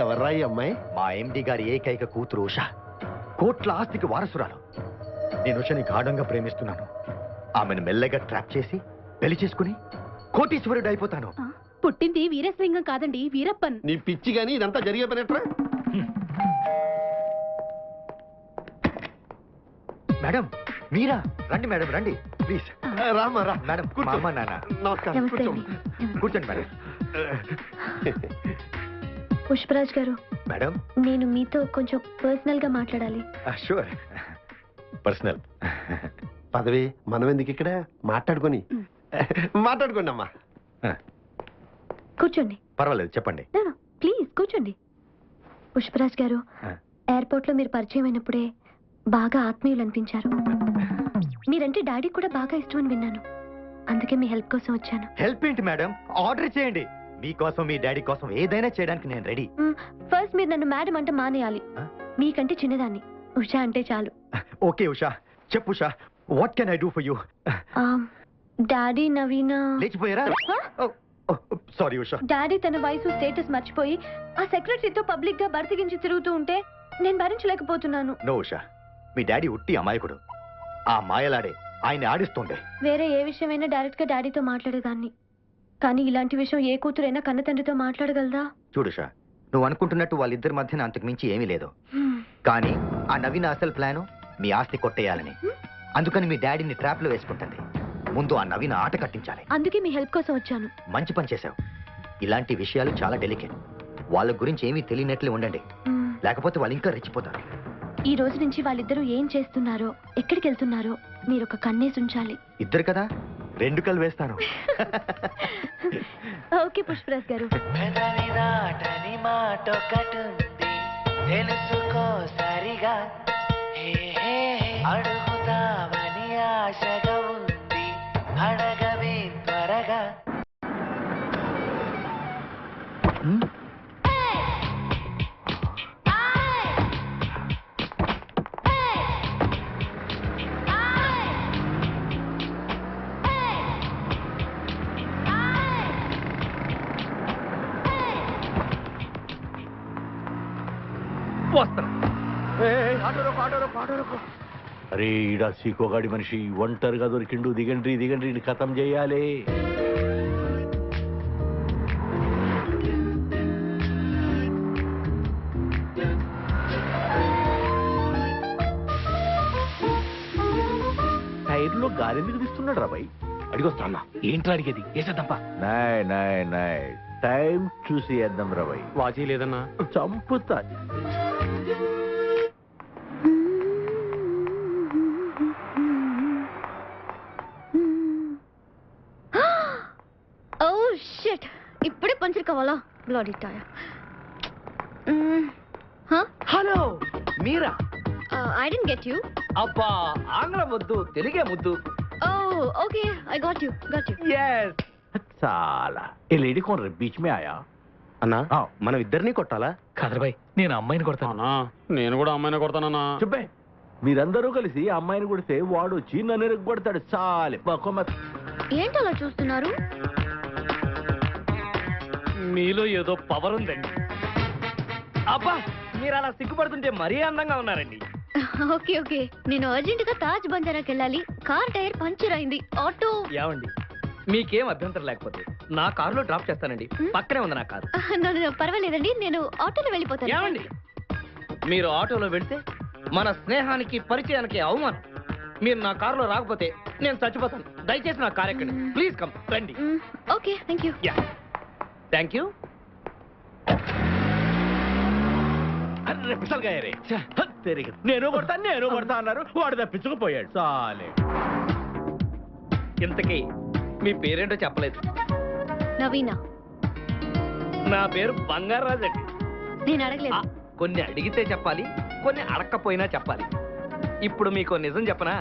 ఎవర్రా ఈ అమ్మాయి? మా ఎండి గారి ఏకైక కూతురు ఉష, కోట్ల ఆస్తికి వారసురాలు. నేను ఉషని గాఢంగా ప్రేమిస్తున్నాను. ఆమెను మెల్లగా ట్రాప్ చేసి పెళ్లి చేసుకుని కోటీశ్వరుడు అయిపోతాను. పుట్టింది వీరేశలింగం కాదండి, వీరప్పన్. నీ పిచ్చి గాని ఇదంతా జరిగే పనేట్రా? మేడం మీరా? రండి మేడం, రండి ప్లీజ్. రామా రా మేడం, మా అమ్మ నాన్న. నమస్కారం. కూర్చోండి మేడం. పుష్పరాజ్ గారు, మేడం నేను మీతో కొంచెం పర్సనల్ గా మాట్లాడాలి. షూర్. పర్సనల్. పదవి మనం ఎందుకు ఇక్కడ? మాట్లాడుకోండి అమ్మా. కూర్చోండి. పర్వాలేదు, చెప్పండి. ప్లీజ్ కూర్చోండి. పుష్పరాజ్ గారు, ఎయిర్పోర్ట్ లో మీరు పరిచయం అయినప్పుడే బాగా ఆత్మీయులు అనిపించారు. మీరంటే డాడీ కూడా బాగా ఇష్టం అని విన్నాను. అందుకే మీ హెల్ప్ కోసం వచ్చాను. హెల్ప్ ఏంటి మేడం? ఆర్డర్ చేయండి. మీకోసం, మీ డాడీ కోసం ఏదైనా చేయడానికి నేను రెడీ. ఫస్ట్ మీరు నన్ను మేడం అంటే మానేయాలి. మీకంటే చిన్నదాన్ని, ఉషా అంటే చాలు. ఓకే ఉషా, చెప్పు Usha, what can I do for you? Daddy Naveena లేచిపోయారా? సారీ ఉషా. డాడీ తన వయసు స్టేటస్ మర్చిపోయి ఆ సెక్రటరీతో పబ్లిక్ గా బర్తికించి తిరుగుతూ ఉంటే నేను భరించలేకపోతున్నాను. నో ఉషా, మీ డాడీ ఉట్టి అమాయకుడు. ఆ మాయలాడే ఆయన ఆడిస్తుండే. వేరే ఏ విషయమైనా డైరెక్ట్ గా డాడీతో మాట్లాడేదాన్ని, కానీ ఇలాంటి విషయం ఏ కూతురైనా కన్న తండ్రితో మాట్లాడగలదా? చూడుషా, నువ్వు అనుకుంటున్నట్టు వాళ్ళిద్దరి మధ్యన అంతకు మించి ఏమీ లేదు. కానీ ఆ నవీన అసలు ప్లాను మీ ఆస్తి కొట్టేయాలని. అందుకని మీ డాడీని ట్రాప్ లో వేసుకుంటుంది. ముందు ఆ నవీన ఆట కట్టించాలి. అందుకే మీ హెల్ప్ కోసం వచ్చాను. మంచి పని చేశావు. ఇలాంటి విషయాలు చాలా డెలికేట్. వాళ్ళ గురించి ఏమీ తెలియనట్లే ఉండండి, లేకపోతే వాళ్ళు ఇంకా రెచ్చిపోతారు. ఈ రోజు నుంచి వాళ్ళిద్దరూ ఏం చేస్తున్నారో, ఎక్కడికి వెళ్తున్నారో మీరు ఒక కన్నేసి ఉంచాలి. ఇద్దరు కదా, 2 కళ్ళు వేస్తాను. ఓకే పుష్పరాజ్ గారు. తెలుసుకో సరిగా, అడుగుతావని ఆశగా ఉంది, అడగవే త్వరగా. అరే ఈడ సీకోగాడి మనిషి ఒంటరిగా దొరికిండు. దిగండ్రి దిగండ్రి, ఖతం చేయాలి. టైర్లో గారెందుకు తీస్తున్నాడు రా బాయ్? అడిగొస్తా. ఏంట్రా అడిగేది? వేసేద్దాంపా. నాయ్ నాయ్ నాయ్, టైం చూసి వేద్దాం రా బాయ్. వాచి లేదన్నా, చంపుతా. ఇప్పుడే పంచర్ కావాలా? Bloody tyre. హలో మీరా? I don't get you. అబ్బా, ఆంగ్లం వద్దు, తెలుగే ముద్దు. Okay, I got you. yes. చాలా ఏ లేడీ కౌన్ రే బీచ్ మే ఆయా. అన్నా, మనం ఇద్దరిని కొట్టాలా? కాదరబాయ్, నేను అమ్మాయిని కొడతాను. నేను కూడా అమ్మాయిని కొడతానన్నా. చెప్పే, మీరందరూ కలిసి అమ్మాయిని కొడితే వాడు వచ్చి నన్ను ఎరగొడతాడు. చాలే ఏంటి అలా చూస్తున్నారు? మీలో ఏదో పవర్ ఉందండి. అబ్బా, మీరు అలా సిగ్గుపడుతుంటే మరీ అందంగా ఉన్నారండి. ఓకే, నేను అర్జెంట్ గా తాజ్ బంజారాకి వెళ్ళాలి. కార్ టైర్ పంచర్ అయింది. ఆటో ఏమండి, మీకేం అభ్యంతరం లేకపోతే నా కారులో డ్రాప్ చేస్తానండి. పక్కనే ఉంది నా కారు. పర్వాలేదండి, నేను ఆటోలో వెళ్ళిపోతాను. ఏమండి, మీరు ఆటోలో వెళ్తే మన స్నేహానికి పరిచయానికి అవమానం. మీరు నా కారులో రాకపోతే నేను చచ్చిపోతాను. దయచేసి నా కారు ఎక్కండి. ప్లీజ్ కమ్, రండి. Okay, thank you. Thank you. నేను కొడతా అన్నారు, వాడు తప్పించుకుపోయాడు. చాలే. ఇంతకీ మీ పేరేంటో చెప్పలేదు. నవీన. నా పేరు బంగారాజు అండి. నేను అడగలేదు. కొన్ని అడిగితే చెప్పాలి, కొన్ని అడగకపోయినా చెప్పాలి. ఇప్పుడు మీకు నిజం చెప్పనా?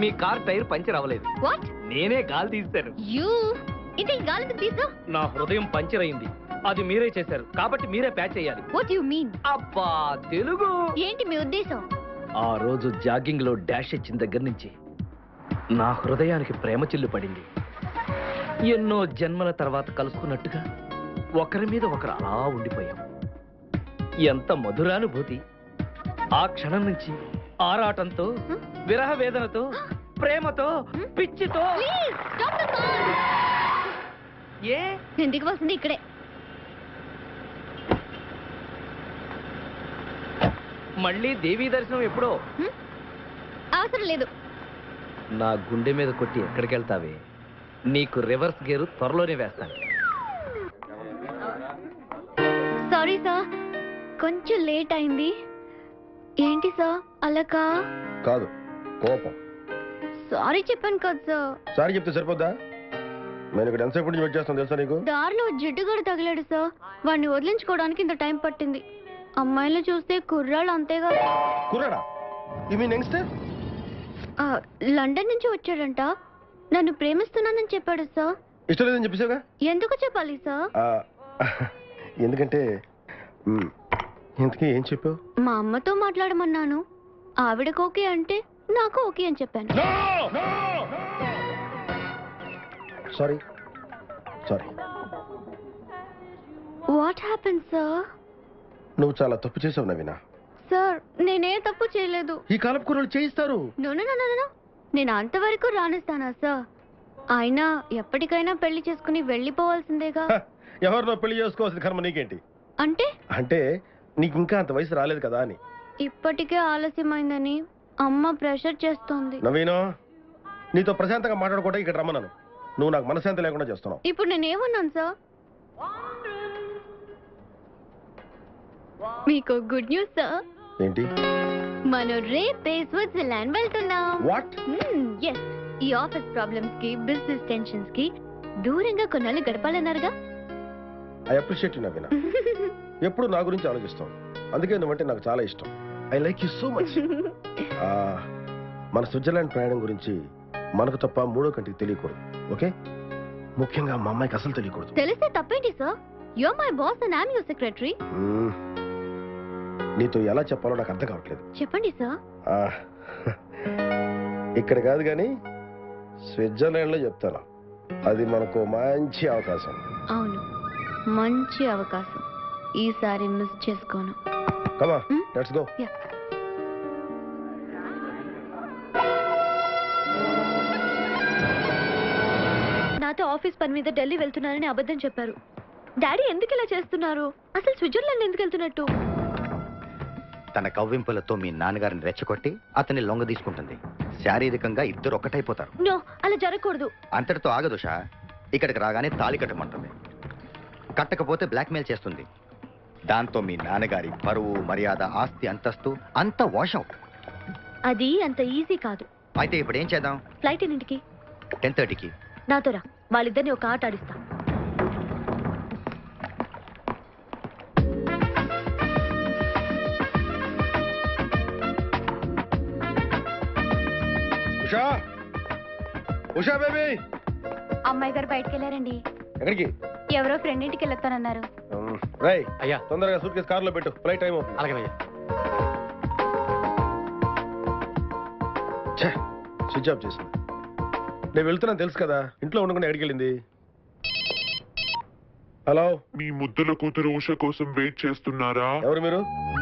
మీ కార్ టైర్ పంచర్ అవ్వలేదు. వాట్? నేనే గాలి తీస్తాను. గాలి తీసా? నా హృదయం పంచర్ అయింది. అది మీరే చేశారు, కాబట్టి మీరే ప్యాచ్ చేయాలి. What you mean? అబ్బా, తెలుగు ఏంటి మీ ఉద్దేశం? ఆ రోజు జాగింగ్ లో డాష్ ఇచ్చిన దగ్గర నుంచి నా హృదయానికి ప్రేమ చిల్లు పడింది. ఎన్నో జన్మల తర్వాత కలుసుకున్నట్టుగా ఒకరి మీద ఒకరు అలా ఉండిపోయాం. ఎంత మధురానుభూతి. ఆ క్షణం నుంచి ఆరాటంతో, విరహ వేదనతో, ప్రేమతో, పిచ్చితో. Please stop the call. ఏ నేను దిగవలసింది ఇక్కడే. మళ్ళీ దేవీ దర్శనం ఎప్పుడో? అవసరం లేదు. నా గుండె మీద కొట్టి ఎక్కడికి వెళ్తావే? నీకు రివర్స్ గేరు త్వరలోనే వేస్తాను. సారీ సార్, కొంచెం లేట్ అయింది. ఏంటి సార్ అలకా? కాదు, కోపం. సారీ చెప్పాను కదా సార్. సారీ చెప్తే సరిపోద్దా? నేను ఇక్కడ ఎంతసేపు నుంచి వెయిట్ చేస్తాను తెలుసా నీకు? దారిలో జిడ్డుగడు తగిలాడు సార్. వాడిని వదిలించుకోవడానికి ఇంత టైం పట్టింది. అమ్మాయిలు చూస్తే కుర్రాళ్ళు అంతేగా. కుర్రాడా? You mean youngster? లండన్ నుంచి వచ్చాడంట. నన్ను ప్రేమిస్తున్నానని చెప్పాడు సార్. ఇష్టం లేదని చెప్పేసావుగా? ఎందుకు చెప్పాలి సార్? ఎందుకంటే ఇంతకీ ఏం చెప్పావు? మా అమ్మతో మాట్లాడమన్నాను. ఆవిడకు ఓకే అంటే నాకు ఓకే అని చెప్పాను. Sorry sorry. What happen sir? నువ్వు చాలా తప్పు చేసావు నవీనా. సార్ నేనే తప్పు చేయలేదు. ఈ కాలపు కుర్రాళ్ళు చేయిస్తారు. నో నో నో నో, నేను అంతవరకు రానిస్తానా సార్? అయినా ఎప్పటికైనా పెళ్లి చేసుకుని వెళ్ళిపోవాల్సిందేగా. ఎవరినో పెళ్లి చేసుకోవాల్సిన కర్మ నీకేంటి? అంటే అంటే నీకు ఇంకా అంత వయసు రాలేదు కదా అని. ఇప్పటికే ఆలస్యమైందని అమ్మ ప్రెషర్ చేస్తోంది. నవీనో, నీతో ప్రశాంతంగా మాట్లాడుకోవడం ఇక్కడ రమ్మన్నాను. నువ్వు నాకు మనశ్శాంతి లేకుండా చేస్తున్నావు. ఇప్పుడు నేనేమన్నాను సార్? మీకు గుడ్ న్యూస్ సార్. ఏంటి? మనం రేపే స్విట్జర్లాండ్ వెళ్తున్నాం. వాట్? ఎస్. ఈ ఆఫీస్ ప్రాబ్లమ్స్ కి, బిజినెస్ టెన్షన్స్ కి దూరంగా కొన్నాళ్ళు గడపాలన్నారుగా. I appreciate you Naveena. ఎప్పుడు నా గురించి ఆలోచిస్తావు. అందుకే నువ్వంటే నాకు చాలా ఇష్టం. I like you so much. మన స్విట్జర్లాండ్ ప్రయాణం గురించి మనకు తప్ప మూడో కంటికి తెలియకూడదు. ఓకే? ముఖ్యంగా మా అమ్మాయికి అసలు తెలియకూడదు. తెలిస్తే తప్పేంటి sir? You are my boss and I am your secretary. నీతో ఎలా చెప్పాలో నాకు అర్థం కావట్లేదు. చెప్పండి సార్. ఇక్కడ కాదు కానీ స్విట్జర్లాండ్ లో చెప్తాను. అది మనకు మంచి అవకాశం. అవును, మంచి అవకాశం. ఈసారి మిస్ చేసుకోను. కమా లెట్స్ గో. Yeah. నాతో ఆఫీస్ పని మీద ఢిల్లీ వెళ్తున్నారని అబద్ధం చెప్పారు. డాడీ ఎందుకు ఇలా చేస్తున్నారు? అసలు స్విట్జర్లాండ్ ఎందుకు వెళ్తున్నట్టు? తన కవ్వింపులతో మీ నాన్నగారిని రెచ్చగొట్టి అతన్ని లొంగ తీసుకుంటుంది. శారీరకంగా ఇద్దరు ఒక్కటైపోతారు. నో, అలా జరగకూడదు. అంతటితో ఆగదు షా. ఇక్కడికి రాగానే తాళి కట్టమంటుంది. కట్టకపోతే బ్లాక్మెయిల్ చేస్తుంది. దాంతో మీ నాన్నగారి పరువు, మర్యాద, ఆస్తి, అంతస్తు అంతా వాష్ అవుట్. అది అంత ఈజీ కాదు. అయితే ఇప్పుడు ఏం చేద్దాం? ఫ్లైట్ ఎన్నింటికి? 10:30కి. నాతో రా, వాళ్ళిద్దరిని ఒక ఆట ఆడిస్తా. ఉషా, ఉషా బేబీ. అమ్మాయి గారు బయటకు వెళ్ళారండి. ఎక్కడికి? ఎవరో ఫ్రెండ్ ఇంటికి వెళ్తానన్నారు. రై అయ్యా. తొందరగా సూట్ కేసు కారులో పెట్టు. ఫ్లైట్ టైం అవుతుంది. అలాగేనయ్యా. స్విచ్ ఆఫ్ చేసింది. నేను వెళ్తున్నాను తెలుసు కదా. ఇంట్లో ఉండకుండా ఎక్కడికి వెళ్ళింది? హలో, మీ ముద్దుల కూతురు ఉష కోసం వెయిట్ చేస్తున్నారా? ఎవరు మీరు?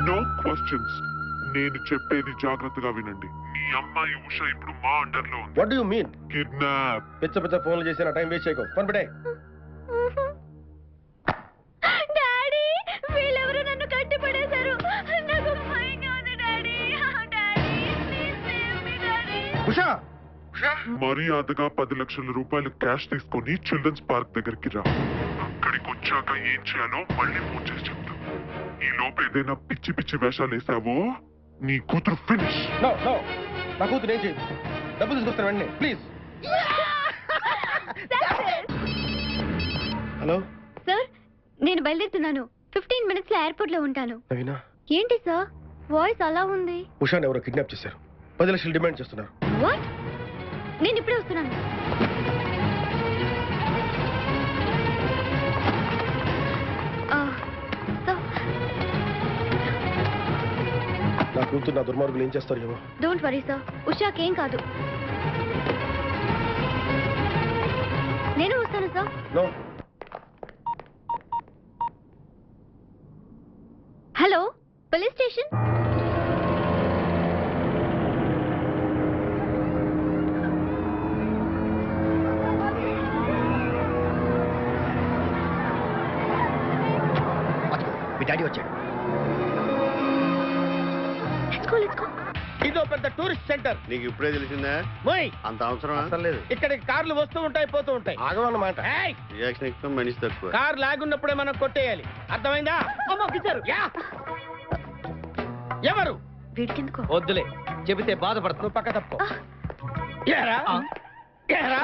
No questions. నేను చెప్పేది జాగ్రత్తగా వినండి. మీ అమ్మాయి ఉష ఇప్పుడు మా అండర్ లో ఉంది. What do you mean? Kidnap. పిచ్చ పిచ్చ ఫోన్లు చేసి నా టైం వేస్ట్ చేయకు. ఫోన్ పెట్టే. డాడీ, వీళ్ళెవరో నన్ను కట్టిపడేశారు. నాకు భయంగా ఉంది daddy. Daddy, please save me daddy. Usha, మర్యాదగా 10 లక్షల రూపాయలు క్యాష్ తీసుకొని చిల్డ్రన్స్ పార్క్ దగ్గరికి రా. అక్కడికి వచ్చాక ఏం చేయాలో మళ్ళీ ఫోన్ చేసి చెప్తా. ఈ లోపు ఏదైనా పిచ్చి పిచ్చి వేషాలు వేసావో నీ కూతురు ఫినిష్. నో నో, నా కూతురు ఏం చేయదు. డబ్బు తీసుకొస్తాను వెంటనే ప్లీజ్. హలో సార్, నేను బయలుదేరుతున్నాను. 15 మినిట్స్ లో ఎయిర్పోర్ట్ లో ఉంటాను. నవీనా, ఏంటి సార్ వాయిస్ అలా ఉంది? ఉషాని ఎవరో కిడ్నాప్ చేశారు. 10 లక్షలు డిమాండ్ చేస్తున్నారు. వాట్? నేను ఇప్పుడే వస్తున్నాను. నా కూతురు నా దుర్మార్గులు ఏం చేస్తారు ఏమో. డోంట్ వరీ సార్, ఉషాకేం కాదు. నేను వస్తాను sir. No. Hello hello, police station. మీ డాడీ వచ్చాడు. Let's go. ఇదో పెద్ద టూరిస్ట్ సెంటర్. నీకు ఇప్పుడే తెలిసిందా? మోయ్, అంత అవసరం అసలు లేదు. ఇక్కడికి కార్లు వస్తూ ఉంటాయి, పోతూ ఉంటాయి. ఆగమన్నమాట. ఏయ్, రియాక్షన్ ఎక్కువ, మనిషి తక్కువ. కార్ లాగున్నప్పుడే మనం కొట్టేయాలి, అర్థమైందా? అమ్మో, గిచ్చారు. యా. ఎవరు? వీడికెందుకో? వద్దులే, చెబితే బాధపడతావు. నువ్వు పక్క తప్పుకో. ఏరా? ఏరా?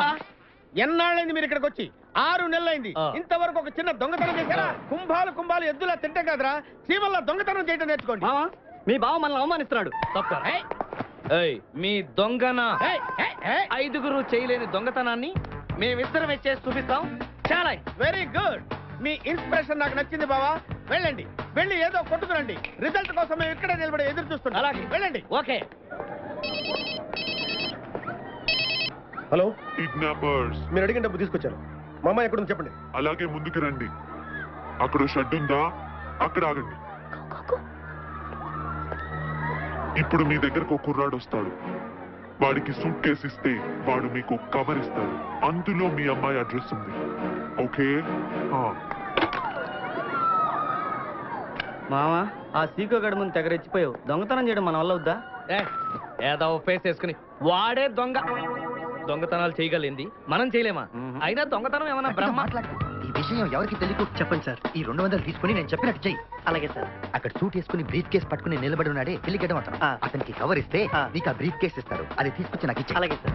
ఎన్నాళ్ళైంది మీరు ఇక్కడికి వచ్చి? 6 నెలలైంది. ఇంతవరకు ఒక చిన్న దొంగతనం చేశారా? కుంభాలు ఎద్దులా తింటాం కదరా, సీమల్లో దొంగతనం చేయడం నేర్చుకోండి. మీ బావ మనల్ని అవమానిస్తున్నాడు. మీ దొంగన 5గురు చేయలేని దొంగతనాన్ని మేమిద్దరం చేసి చూపిస్తాం. చాలా వెరీ గుడ్. మీ ఇన్స్పిరేషన్ నాకు నచ్చింది బావా. వెళ్ళండి, వెళ్ళి ఏదో కొట్టుకురండి. రిజల్ట్ కోసం మేము ఇక్కడే నిలబడి ఎదురు చూస్తున్నాం. అలాగే వెళ్ళండి. ఓకే. Hello, kidnappers. మీరు అడిగిన డబ్బు తీసుకొచ్చాను. మా అమ్మాయి ఎక్కడుంది చెప్పండి. అలాగే ముందుకు రండి. అక్కడ షెడ్ ఉందా? అక్కడ ఆగండి. ఇప్పుడు మీ దగ్గరకు ఒక కుర్రాడు వస్తాడు. వాడికి సూట్ కేసు ఇస్తే వాడు మీకు కవర్ ఇస్తాడు. అందులో మీ అమ్మాయి అడ్రస్ ఉంది. ఓకే? మావా, ఆ సీకో గడి ముందు తెగ రెచ్చిపోయావు. దొంగతనం చేయడం మన వల్ల వద్దా? ఏదో ఫేస్ వేసుకుని వాడే దొంగతనాలు చేయగలింది, మనం చేయలేమా? అయినా దొంగతనం ఏమన్నా బ్రహ్మ? ఈ విషయం ఎవరికి తెలియకు చెప్పండి సార్. ఈ 200 తీసుకుని నేను చెప్పినట్టు చెయ్యి. అలాగే సార్. అక్కడ సూట్ వేసుకుని బ్రీఫ్ కేసు పట్టుకుని నిలబడి ఉన్నాడే పెళ్లిగడ్డం అతను. అతనికి కవర్ ఇస్తే నీకు ఆ బ్రీఫ్ కేసు ఇస్తారు. అది తీసుకొచ్చి నాకు ఇచ్చి. అలాగే సార్.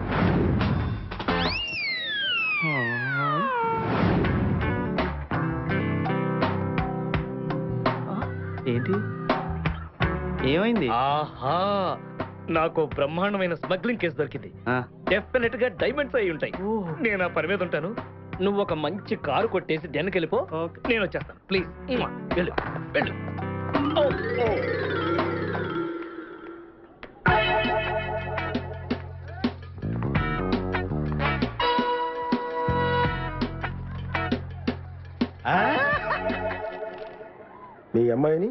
ఏంటి ఏమైంది? ఆహా, నాకు బ్రహ్మాండమైన స్మగ్లింగ్ కేసు దొరికింది. డెఫినెట్ గా డైమండ్స్ అయి ఉంటాయి. నేను ఆ పని మీద ఉంటాను. నువ్వు ఒక మంచి కారు కొట్టేసి డెన్కి వెళ్ళిపో. నేను వచ్చేస్తాను. ప్లీజ్ వెళ్ళు వెళ్ళు. మీ అమ్మాయిని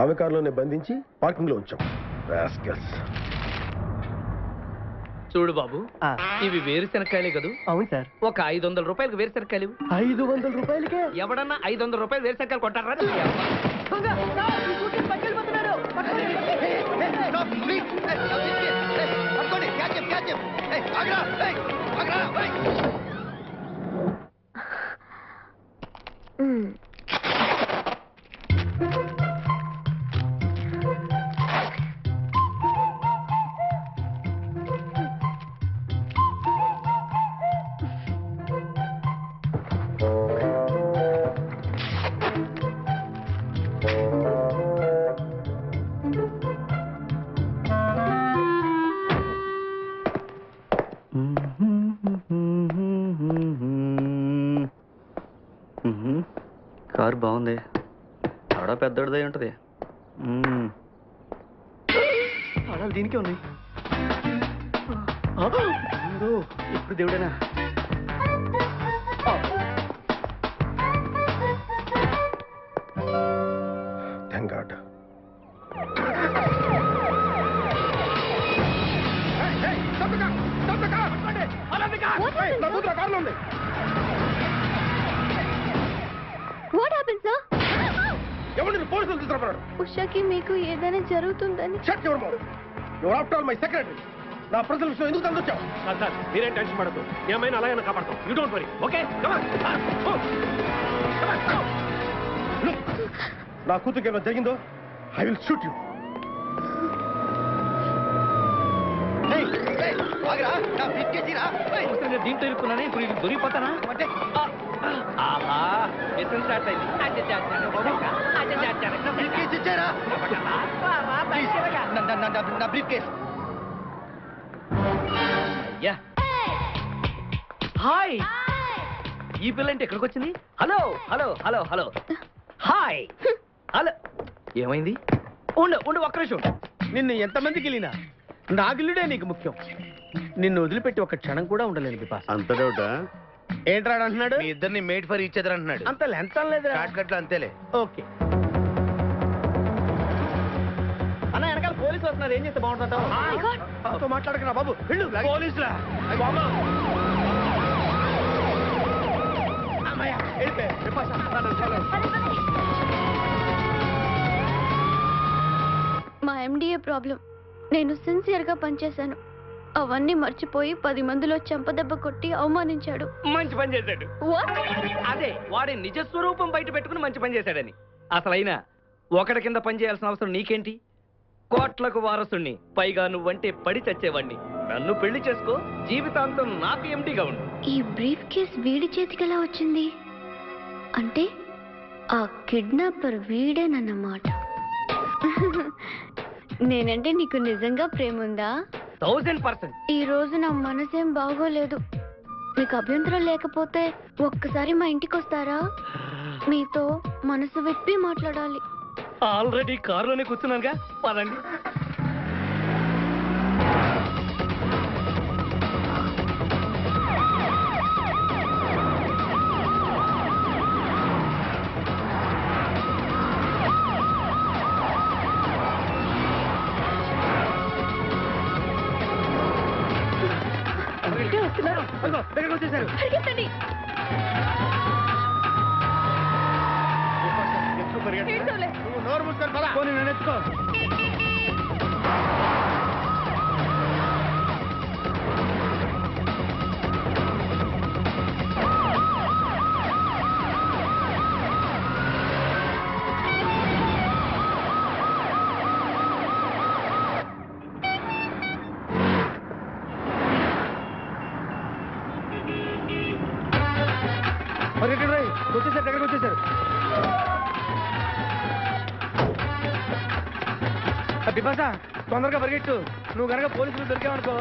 ఆమె కారులోనే బంధించి పార్కింగ్ లో ఉంచాం. చూడు బాబు, ఇవి వేరుశెనక్కాయలే కదూ? అవును సార్. ఒక 500 రూపాయలకు వేరుశెనక్కాయలు. 500 రూపాయలకే? ఎవడన్నా 500 రూపాయలు వేరుశెనక్కాయలు కొట్టారా? కారు బాగుంది. ఆడ పెద్దోడిదై ఉంటది. ఆడాలి దీనికే ఉన్నాయి. ఇప్పుడు దేవుడేనా? Thank God. What happened, sir? ఎవరిని పోలీసులు తీసుకురాడు? ఉషాకి మీకు ఏదైనా జరుగుతుందని. Shut your mouth. You are after all my secretary. నా పర్సనల్ విషయం ఎందుకు తలదొచ్చావు? సార్ మీరేం టెన్షన్ పడద్దు. ఏమైనా అలాగే కాపాడతాం. You don't worry. Okay, come on. నా కూతురికి ఏమైనా జరిగిందో ఐ విల్ షూట్ యు. దీంట్లో ఇరుక్కున్నానే, ఇప్పుడు ఇది దొరికిపోతానా? ఆహా, ఎస్ఎన్ స్టార్ట్ అయింది. హాయ్, ఈ పిల్ల అంటే ఎక్కడికి వచ్చింది? Hello hello hello hello hi hello. ఏమైంది? ఉండు ఉండు, ఒక్క నిమిషం. నిన్ను ఎంతమందికి వెళ్ళినా నా గిల్లుడే నీకు ముఖ్యం. నిన్ను వదిలిపెట్టి ఒక క్షణం కూడా ఉండలేను బిపాస్. అంత డౌటా? ఏంట్రాడు అంటున్నాడు? మీ ఇద్దరిని మేడ్ ఫర్ ఈచ్ అదర్ అంటున్నాడు. అంత లెంత్ లేదు. షార్ట్ కట్ లో అంతేలే. ఓకే. కొడుతున్నారు, ఏం చేస్తే బాగుంటుంటావు? నాతో మాట్లాడకరా బాబు వెళ్ళు పోలీసులా మా ఎండిఏ ప్రాబ్లం. నేను సిన్సియర్గా పనిచేశాను. అవన్నీ మర్చిపోయి 10 మందిలో చెంపదెబ్బ కొట్టి అవమానించాడు. మంచి పని చేశాడు. అదే వాడి నిజ స్వరూపం బయట పెట్టుకుని మంచి పని చేశాడని. అసలైనా ఒకటి కింద పని చేయాల్సిన అవసరం నీకేంటి? కోట్లకు వారసుణ్ణి, పైగా నువ్వంటే పడి చచ్చేవాడిని. నన్ను పెళ్లి చేసుకో, జీవితాంతం నాకు ఎండిగా ఉండు. ఈ బ్రీఫ్ కేస్ వీడి చేతికి ఎలా వచ్చింది? అంటే ఆ కిడ్నాపర్ వీడేనన్నమాట. నేనంటే నీకు నిజంగా ప్రేమ ఉందా? 1000%. ఈ రోజు నా మనసేం బాగోలేదు. మీకు అభ్యంతరం లేకపోతే ఒక్కసారి మా ఇంటికి వస్తారా? మీతో మనసు విప్పి మాట్లాడాలి. ఆల్రెడీ కారులోనే కూర్చున్నానుగా, పదండి. దగ్గరకు వచ్చేసారు. నువ్వు నోరు మూసుకొని పద. పోనీ నన్ను ఎత్తుకో. వచ్చేసారు, దగ్గరకు వచ్చేసారు. బిపాసా, తొందరగా పరిగెట్టు. నువ్వు కనుక పోలీసులు దొరికావనుకో